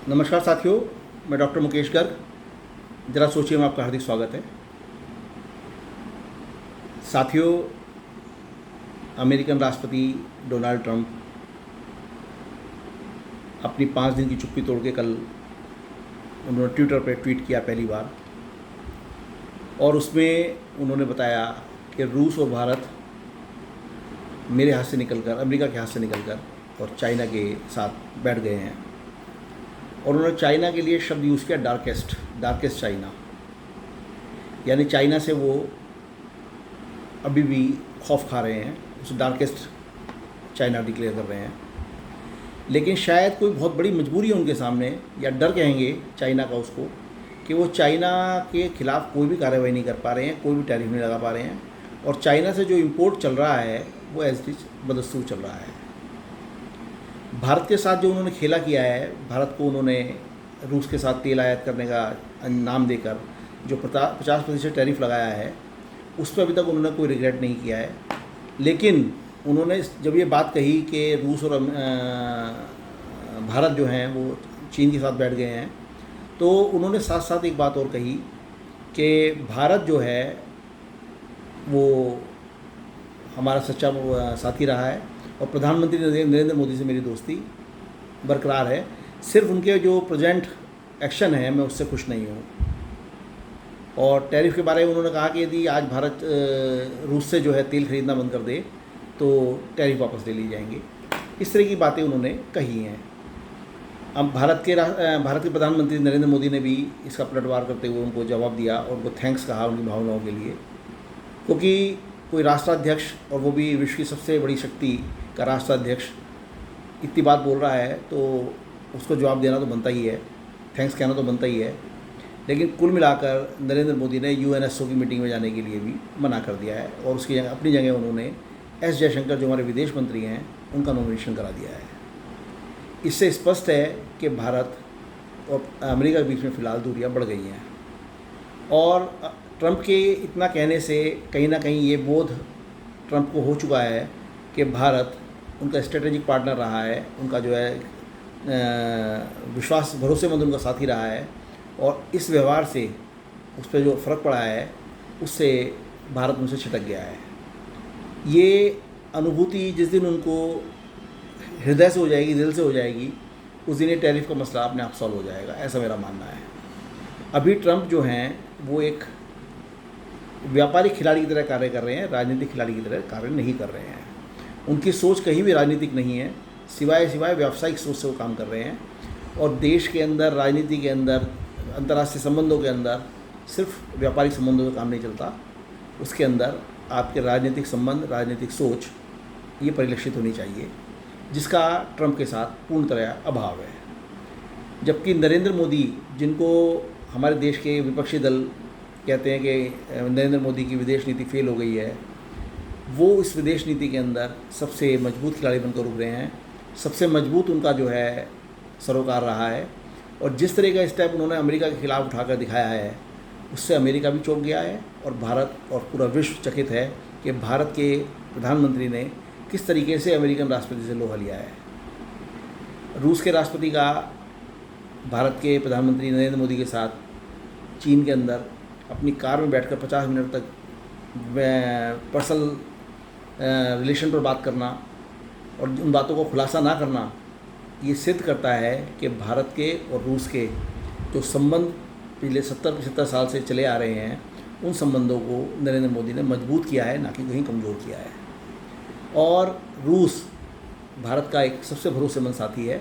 नमस्कार साथियों, मैं डॉक्टर मुकेश गर्ग। ज़रा सोचिए में आपका हार्दिक स्वागत है। साथियों, अमेरिकन राष्ट्रपति डोनाल्ड ट्रंप अपनी 5 दिन की चुप्पी तोड़ के कल उन्होंने ट्विटर पर ट्वीट किया पहली बार, और उसमें उन्होंने बताया कि रूस और भारत मेरे हाथ से निकलकर, अमेरिका के हाथ से निकलकर और चाइना के साथ बैठ गए हैं। और उन्होंने चाइना के लिए शब्द यूज़ किया डार्केस्ट चाइना, यानी चाइना से वो अभी भी खौफ खा रहे हैं, उसे डार्केस्ट चाइना डिक्लेयर कर रहे हैं। लेकिन शायद कोई बहुत बड़ी मजबूरी है उनके सामने, या डर कहेंगे चाइना का उसको, कि वो चाइना के खिलाफ़ कोई भी कार्रवाई नहीं कर पा रहे हैं, कोई भी टैरिफ नहीं लगा पा रहे हैं, और चाइना से जो इम्पोर्ट चल रहा है वो एज इट इज बदस्तूर चल रहा है। भारत के साथ जो उन्होंने खेला किया है, भारत को उन्होंने रूस के साथ तेल आयात करने का नाम देकर जो 50% टैरिफ लगाया है, उस पर अभी तक उन्होंने कोई रिग्रेट नहीं किया है। लेकिन उन्होंने जब ये बात कही कि रूस और भारत जो हैं वो चीन के साथ बैठ गए हैं, तो उन्होंने साथ साथ एक बात और कही कि भारत जो है वो हमारा सच्चा साथी रहा है, और प्रधानमंत्री नरेंद्र मोदी से मेरी दोस्ती बरकरार है। सिर्फ उनके जो प्रेजेंट एक्शन है, मैं उससे खुश नहीं हूँ। और टैरिफ के बारे में उन्होंने कहा कि यदि आज भारत रूस से जो है तेल खरीदना बंद कर दे तो टैरिफ वापस ले ली जाएंगे। इस तरह की बातें उन्होंने कही हैं। अब भारत के प्रधानमंत्री नरेंद्र मोदी ने भी इसका पलटवार करते हुए उनको जवाब दिया और उनको थैंक्स कहा उनकी भावनाओं के लिए, क्योंकि कोई राष्ट्राध्यक्ष, और वो भी विश्व की सबसे बड़ी शक्ति का राष्ट्राध्यक्ष, इतनी बात बोल रहा है तो उसको जवाब देना तो बनता ही है, थैंक्स कहना तो बनता ही है। लेकिन कुल मिलाकर नरेंद्र मोदी ने यूएनएसओ की मीटिंग में जाने के लिए भी मना कर दिया है, और उसकी जगह अपनी जगह उन्होंने एस जयशंकर, जो हमारे विदेश मंत्री हैं, उनका नॉमिनेशन करा दिया है। इससे स्पष्ट है कि भारत और अमेरिका के बीच में फ़िलहाल दूरियां बढ़ गई हैं, और ट्रंप के इतना कहने से कहीं ना कहीं ये बोध ट्रंप को हो चुका है कि भारत उनका स्ट्रेटेजिक पार्टनर रहा है, उनका जो है विश्वास भरोसेमंद उनका साथी रहा है, और इस व्यवहार से उस पर जो फ़र्क पड़ा है उससे भारत उनसे छिटक गया है। ये अनुभूति जिस दिन उनको हृदय से हो जाएगी, दिल से हो जाएगी, उस दिन ये टैरिफ का मसला अपने आप सॉल्व हो जाएगा, ऐसा मेरा मानना है। अभी ट्रंप जो हैं वो एक व्यापारिक खिलाड़ी की तरह कार्य कर रहे हैं, राजनीतिक खिलाड़ी की तरह कार्य नहीं कर रहे हैं। उनकी सोच कहीं भी राजनीतिक नहीं है, सिवाय व्यावसायिक सोच से वो काम कर रहे हैं। और देश के अंदर, राजनीति के अंदर, अंतर्राष्ट्रीय संबंधों के अंदर सिर्फ व्यापारिक संबंधों का काम नहीं चलता, उसके अंदर आपके राजनीतिक संबंध, राजनीतिक सोच ये परिलक्षित होनी चाहिए, जिसका ट्रंप के साथ पूर्ण तरह अभाव है। जबकि नरेंद्र मोदी, जिनको हमारे देश के विपक्षी दल कहते हैं कि नरेंद्र मोदी की विदेश नीति फेल हो गई है, वो इस विदेश नीति के अंदर सबसे मजबूत खिलाड़ी बनकर उभरे हैं। सबसे मजबूत उनका जो है सरोकार रहा है, और जिस तरह का स्टेप उन्होंने अमेरिका के खिलाफ उठाकर दिखाया है, उससे अमेरिका भी चौंक गया है, और भारत और पूरा विश्व चकित है कि भारत के प्रधानमंत्री ने किस तरीके से अमेरिकन राष्ट्रपति से लोहा लिया है। रूस के राष्ट्रपति का भारत के प्रधानमंत्री नरेंद्र मोदी के साथ चीन के अंदर अपनी कार में बैठकर 50 मिनट तक पर्सनल रिलेशन पर बात करना और उन बातों को खुलासा ना करना, ये सिद्ध करता है कि भारत के और रूस के जो संबंध पिछले 70-75 साल से चले आ रहे हैं, उन संबंधों को नरेंद्र मोदी ने मजबूत किया है, ना कि कहीं कमज़ोर किया है। और रूस भारत का एक सबसे भरोसेमंद साथी है।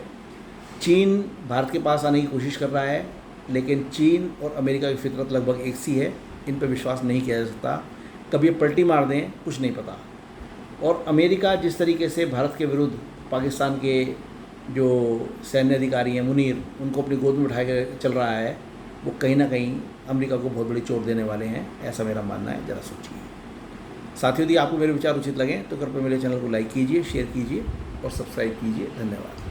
चीन भारत के पास आने की कोशिश कर रहा है, लेकिन चीन और अमेरिका की फितरत लगभग एक सी है, इन पर विश्वास नहीं किया जा सकता। कभी ये पलटी मार दें, कुछ नहीं पता। और अमेरिका जिस तरीके से भारत के विरुद्ध पाकिस्तान के जो सैन्य अधिकारी हैं, मुनीर, उनको अपनी गोद में उठा कर चल रहा है, वो कहीं ना कहीं अमेरिका को बहुत बड़ी चोट देने वाले हैं, ऐसा मेरा मानना है। ज़रा सोचिए साथियों, यदि आपको मेरे विचार उचित लगें तो कृपया मेरे चैनल को लाइक कीजिए, शेयर कीजिए और सब्सक्राइब कीजिए। धन्यवाद।